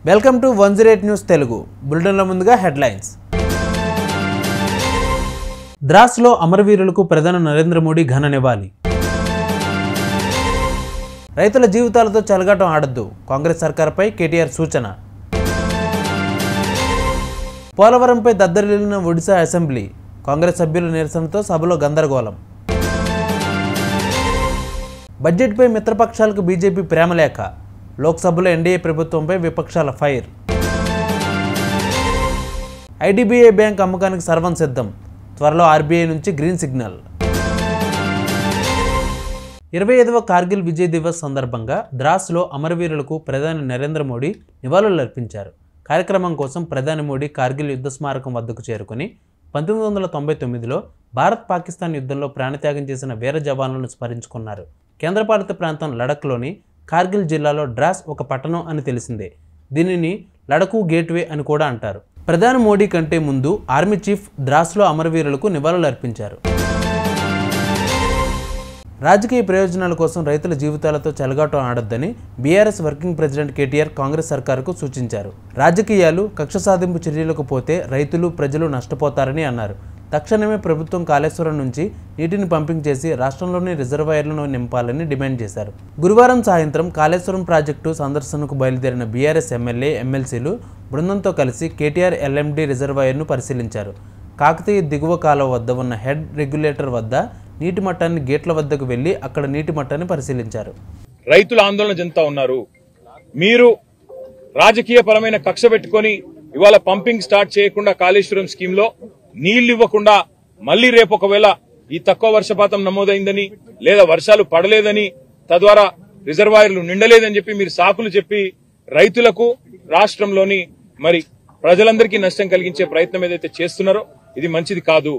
Welcome to 108 news Telugu బులెటిన్ల ముందుగా headlines. ద్రాస్లో అమరవీరులకు ప్రధాని నరేంద్ర మోడీ ఘన నివాళి. రైతుల జీవితాలతో చెలగాటం ఆడొద్దు, కాంగ్రెస్ సర్కార్పై కేటీఆర్ సూచన. పోలవరంపై దద్దరిల్లిన ఒడిశా అసెంబ్లీ, కాంగ్రెస్ సభ్యుల నిరసనతో సభలో గందరగోళం. బడ్జెట్పై మిత్రపక్షాలకు బీజేపీ ప్రేమలేఖ, లోక్సభలో ఎన్డీఏ ప్రభుత్వంపై విపక్షాల ఫైర్. ఐడీబీఐ బ్యాంక్ అమ్మకానికి సర్వం సిద్ధం, త్వరలో ఆర్బీఐ నుంచి గ్రీన్ సిగ్నల్. 25వ కార్గిల్ విజయ్ దివస్ సందర్భంగా ద్రాస్లో అమరవీరులకు ప్రధాని నరేంద్ర మోడీ నివాళులర్పించారు. కార్యక్రమం కోసం ప్రధాని మోడీ కార్గిల్ యుద్ధ స్మారకం వద్దకు చేరుకుని 1999లో భారత్ పాకిస్తాన్ యుద్ధంలో ప్రాణత్యాగం చేసిన వీర జవాన్లను స్మరించుకున్నారు. కేంద్రపాలిత ప్రాంతం లడఖ్లోని కార్గిల్ జిల్లాలో ద్రాస్ ఒక పట్టణం అని తెలిసిందే. దీనిని లడఖు గేట్వే అని కూడా అంటారు. ప్రధాని మోడీ కంటే ముందు ఆర్మీ చీఫ్ ద్రాస్లో అమరవీరులకు నివాళులు అర్పించారు. రాజకీయ ప్రయోజనాల కోసం రైతుల జీవితాలతో చెలగాటం ఆడొద్దని BRS working president KTR Congress సర్కారుకు సూచించారు. రాజకీయాలు కక్ష సాధింపు చర్యలకు పోతే రైతులు ప్రజలు నష్టపోతారని అన్నారు. తక్షణమే ప్రభుత్వం కాళేశ్వరం నుంచి నీటిని పంపింగ్ చేసి రాష్ట్రంలోని రిజర్వాయర్లను నింపాలని డిమాండ్ చేశారు. గురువారం సాయంత్రం కాళేశ్వరం ప్రాజెక్టు సందర్శనకు బయలుదేరిన బీఆర్ఎస్ ఎమ్మెల్యే ఎమ్మెల్సీలు బృందంతో కలిసి కేటీఆర్ ఎల్ఎండి రిజర్వాయర్ను పరిశీలించారు. కాకతీయ దిగువ కాలువ వద్ద ఉన్న హెడ్ రెగ్యులేటర్ వద్ద నీటి మట్టాన్ని గేట్ల వద్దకు వెళ్లి అక్కడ నీటి మట్టాన్ని పరిశీలించారు. రైతులు ఆందోళన చెందుతా ఉన్నారు. మీరు రాజకీయపరమైన కక్ష పెట్టుకుని ఇవాళ పంపింగ్ స్టార్ట్ చేయకుండా కాళేశ్వరం స్కీమ్ లో నీళ్లు ఇవ్వకుండా మళ్లీ రేపు ఒకవేళ ఈ తక్కువ వర్షపాతం నమోదైందని లేదా వర్షాలు పడలేదని తద్వారా రిజర్వాయర్లు నిండలేదని చెప్పి మీరు సాకులు చెప్పి రైతులకు రాష్ట్రంలోని మరి ప్రజలందరికీ నష్టం కలిగించే ప్రయత్నం ఏదైతే చేస్తున్నారో ఇది మంచిది కాదు.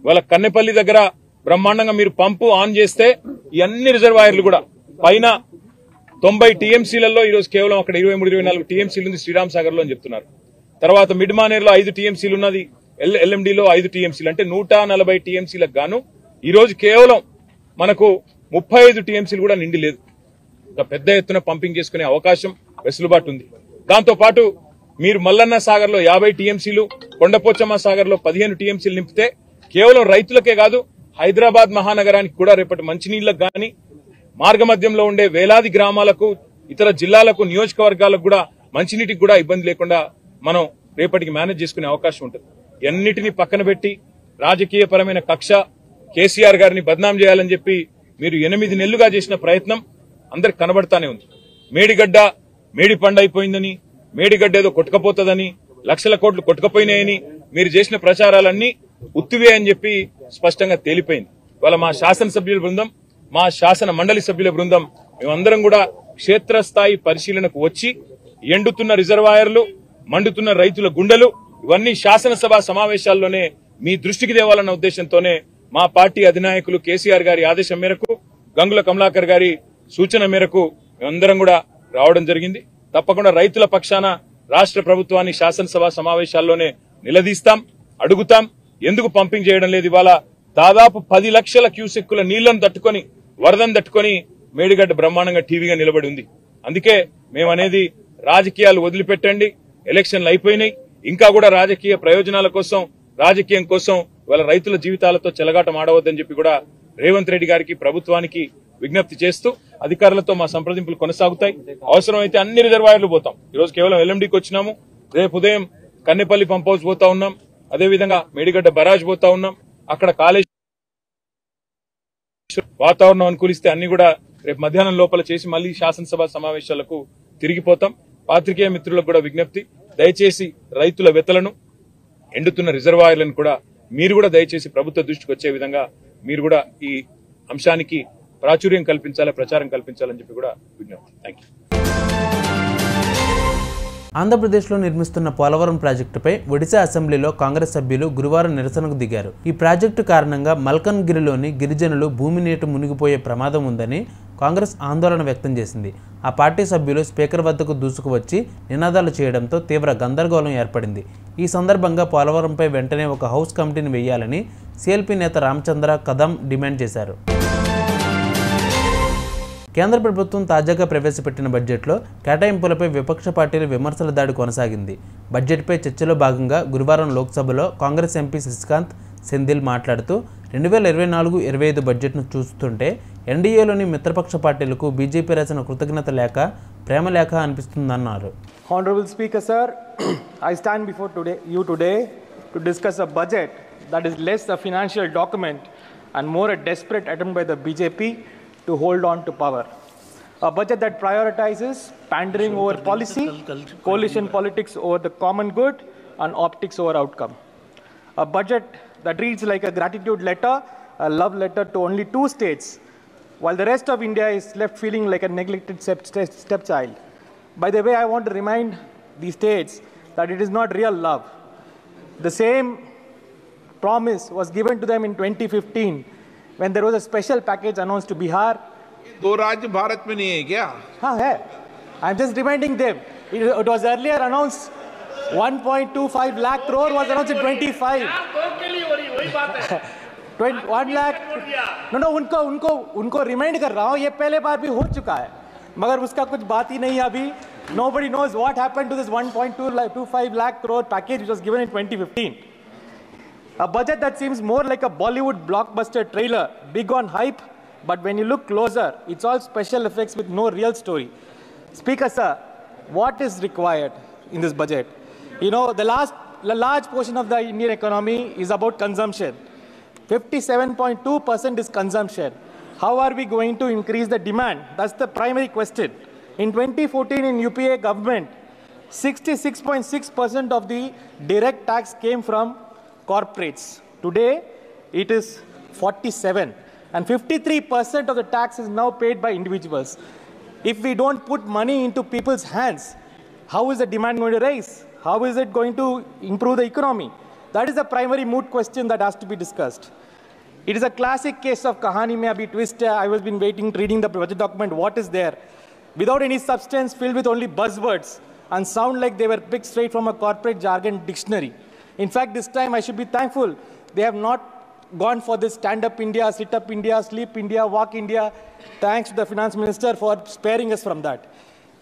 ఇవాళ కన్నెపల్లి దగ్గర బ్రహ్మాండంగా మీరు పంపు ఆన్ చేస్తే ఈ అన్ని రిజర్వాయర్లు కూడా పైన 90 టీఎంసీలలో ఈరోజు కేవలం అక్కడ 23-24 టీఎంసీలు ఉంది శ్రీరామ్ సాగర్ లో అని చెప్తున్నారు. తర్వాత మిడ్ మానేర్ లో 5 టీఎంసీలు ఉన్నది, ఎల్ఎండిలో 5 టీఎంసీలు, అంటే 140 టీఎంసీలకు గాను ఈ రోజు కేవలం మనకు 35 టీఎంసీలు కూడా నిండి లేదు. ఇంకా పెద్ద ఎత్తున పంపింగ్ చేసుకునే అవకాశం వెసులుబాటు ఉంది. దాంతో పాటు మీరు మల్లన్న సాగర్ లో 50 టీఎంసీలు, కొండపోచమ్మ సాగర్ లో 15 టీఎంసీలు నింపితే కేవలం రైతులకే కాదు హైదరాబాద్ మహానగరానికి కూడా రేపటి మంచినీళ్లకు గాని మార్గమధ్యంలో ఉండే వేలాది గ్రామాలకు ఇతర జిల్లాలకు నియోజకవర్గాలకు కూడా మంచినీటికి కూడా ఇబ్బంది లేకుండా మనం రేపటికి మేనేజ్ చేసుకునే అవకాశం ఉంటుంది. ఎన్నిటినీ పక్కన పెట్టి రాజకీయపరమైన కక్ష కేసీఆర్ గారిని బద్నాం చేయాలని చెప్పి మీరు 8 నెలలుగా చేసిన ప్రయత్నం అందరికి కనబడతానే ఉంది. మేడిగడ్డ మేడి పండు అయిపోయిందని, మేడిగడ్డ ఏదో కొట్టుకపోతుందని, లక్షల కోట్లు కొట్టుకపోయినాయని మీరు చేసిన ప్రచారాలన్నీ ఉత్తివే అని చెప్పి స్పష్టంగా తేలిపోయింది. ఇవాళ మా శాసనసభ్యుల బృందం, మా శాసన మండలి సభ్యుల బృందం మేమందరం కూడా క్షేత్రస్థాయి పరిశీలనకు వచ్చి ఎండుతున్న రిజర్వాయర్లు, మండుతున్న రైతుల గుండెలు ఇవన్నీ శాసనసభ సమావేశాల్లోనే మీ దృష్టికి తేవాలన్న ఉద్దేశంతోనే మా పార్టీ అధినాయకులు కేసీఆర్ గారి ఆదేశం మేరకు, గంగుల కమలాకర్ గారి సూచన మేరకు మేమందరం కూడా రావడం జరిగింది. తప్పకుండా రైతుల పక్షాన రాష్ట్ర ప్రభుత్వాన్ని శాసనసభ సమావేశాల్లోనే నిలదీస్తాం, అడుగుతాం. ఎందుకు పంపింగ్ చేయడం లేదు? ఇవాళ దాదాపు 10 లక్షల క్యూసెక్కుల నీళ్లను తట్టుకొని, వరదను తట్టుకొని మేడిగడ్డ బ్రహ్మాండంగా టీవీగా నిలబడి ఉంది. అందుకే మేమనేది రాజకీయాలు వదిలిపెట్టండి, ఎలక్షన్లు అయిపోయినాయి, ఇంకా కూడా రాజకీయ ప్రయోజనాల కోసం, రాజకీయం కోసం ఇవాళ రైతుల జీవితాలతో చెలగాటం ఆడవద్దని చెప్పి కూడా రేవంత్ రెడ్డి గారికి, ప్రభుత్వానికి విజ్ఞప్తి చేస్తూ అధికారులతో మా సంప్రదింపులు కొనసాగుతాయి. అవసరమైతే అన్ని రిజర్వాయర్లు పోతాం. ఈరోజు కేవలం ఎల్ఎండికి వచ్చినాము, రేపు ఉదయం కన్నెపల్లి పంప్ హౌస్ పోతా ఉన్నాం, అదేవిధంగా మేడిగడ్డ బరాజ్ పోతా ఉన్నాం. అక్కడ కాళేశ్వరం వాతావరణం అనుకూలిస్తే అన్ని కూడా రేపు మధ్యాహ్నం లోపల చేసి మళ్లీ శాసనసభ సమావేశాలకు తిరిగిపోతాం. పాత్రికేయ మిత్రులకు కూడా విజ్ఞప్తి, దయచేసి రైతుల వెతలను, ఎండుతున్న రిజర్వాయర్లను కూడా మీరు కూడా దయచేసి ప్రభుత్వ దృష్టికి వచ్చే విధంగా మీరు కూడా ఈ అంశానికి ప్రాచుర్యం కల్పించాలి, ప్రచారం కల్పించాలని చెప్పి కూడా విజ్ఞప్తి. Thank you. ఆంధ్రప్రదేశ్లో నిర్మిస్తున్న పోలవరం ప్రాజెక్టుపై ఒడిశా అసెంబ్లీలో కాంగ్రెస్ సభ్యులు గురువారం నిరసనకు దిగారు. ఈ ప్రాజెక్టు కారణంగా మల్కన్గిరిలోని గిరిజనులు భూమి నీట మునిగిపోయే ప్రమాదం ఉందని కాంగ్రెస్ ఆందోళన వ్యక్తం చేసింది. ఆ పార్టీ సభ్యులు స్పీకర్ వద్దకు దూసుకువచ్చి నినాదాలు చేయడంతో తీవ్ర గందరగోళం ఏర్పడింది. ఈ సందర్భంగా పోలవరంపై వెంటనే ఒక హౌస్ కమిటీని వేయాలని సిఎల్పి నేత రామచంద్ర కదం డిమాండ్ చేశారు. కేంద్ర ప్రభుత్వం తాజాగా ప్రవేశపెట్టిన బడ్జెట్లో కేటాయింపులపై విపక్ష పార్టీల విమర్శల దాడి కొనసాగింది. బడ్జెట్పై చర్చలో భాగంగా గురువారం లోక్సభలో కాంగ్రెస్ ఎంపీ శశికాంత్ సెంథిల్ మాట్లాడుతూ 2024-25 బడ్జెట్ను చూస్తుంటే ఎన్డీఏలోని మిత్రపక్ష పార్టీలకు బీజేపీ రాసిన కృతజ్ఞత లేఖ ప్రేమ లేఖ అనిపిస్తుందన్నారు. Honorable Speaker, sir, I stand before you today to discuss a budget that is less a financial document and more a desperate attempt by the BJP to hold on to power. A budget that prioritizes pandering over policy, coalition politics over the common good, and optics over outcome. A budget that reads like a gratitude letter, a love letter to only 2 states, while the rest of India is left feeling like a neglected stepchild. By the way, I want to remind these states that it is not real love. The same promise was given to them in 2015 when there was a special package announced to Bihar. 2 राज्य भारत में नहीं है क्या? हाँ है. I'm just reminding them. It was earlier announced 1.25 lakh crore was announced in 25. 1 lakh. No, उनको remind कर रहा हूँ. ये पहले बार भी हो चुका है. मगर उसका कुछ बात ही नहीं है अभी. Nobody knows what happened to this 1.25 lakh crore package which was given in 2015. A budget that seems more like a Bollywood blockbuster trailer, big on hype, but when you look closer, it's all special effects with no real story. Speaker, sir, what is required in this budget? You know, the large portion of the Indian economy is about consumption. 57.2% is consumption. How are we going to increase the demand? That's the primary question. In 2014, in UPA government, 66.6% of the direct tax came from corporates. Today, it is 47%. And 53% of the tax is now paid by individuals. If we don't put money into people's hands, how is the demand going to rise? How is it going to improve the economy? That is the primary moot question that has to be discussed. It is a classic case of kahani mein abhi twist. I was been waiting, reading the budget document, what is there? Without any substance, filled with only buzzwords and sound like they were picked straight from a corporate jargon dictionary. In fact, this time I should be thankful they have not gone for this stand up India, sit up India, sleep India, walk India. Thanks to the finance minister for sparing us from that.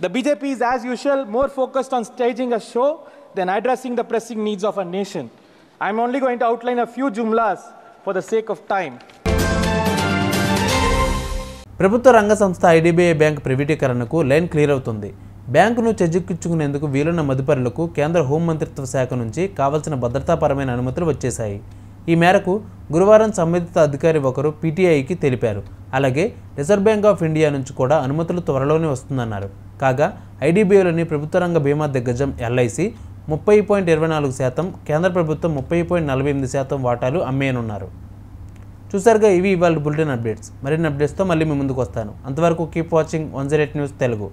The BJP is as usual more focused on staging a show than addressing the pressing needs of our nation. I'm only going to outline a few jumlas for the sake of time. ప్రభుత్వ రంగ సంస్థ IDBI bank ప్రైవేటీకరణకు line clear అవుతుంది. బ్యాంకును చెజిక్కించుకునేందుకు వీలున్న మదుపరులకు కేంద్ర హోంమంత్రిత్వ శాఖ నుంచి కావాల్సిన భద్రతాపరమైన అనుమతులు వచ్చేశాయి. ఈ మేరకు గురువారం సంబంధిత అధికారి ఒకరు పీటీఐకి తెలిపారు. అలాగే రిజర్వ్ బ్యాంక్ ఆఫ్ ఇండియా నుంచి కూడా అనుమతులు త్వరలోనే వస్తుందన్నారు. కాగా ఐడీబీఐలోని ప్రభుత్వ రంగ బీమా దిగ్గజం ఎల్ఐసి 30.24%, కేంద్ర ప్రభుత్వం 30.48% వాటాలు అమ్మేయనున్నారు. చూసారుగా, ఇవి ఇవాళ బులెటిన్ అప్డేట్స్. మరిన్ని అప్డేట్స్తో మళ్ళీ మీ ముందుకు వస్తాను. అంతవరకు కీప్ వాచింగ్ 108 న్యూస్ తెలుగు.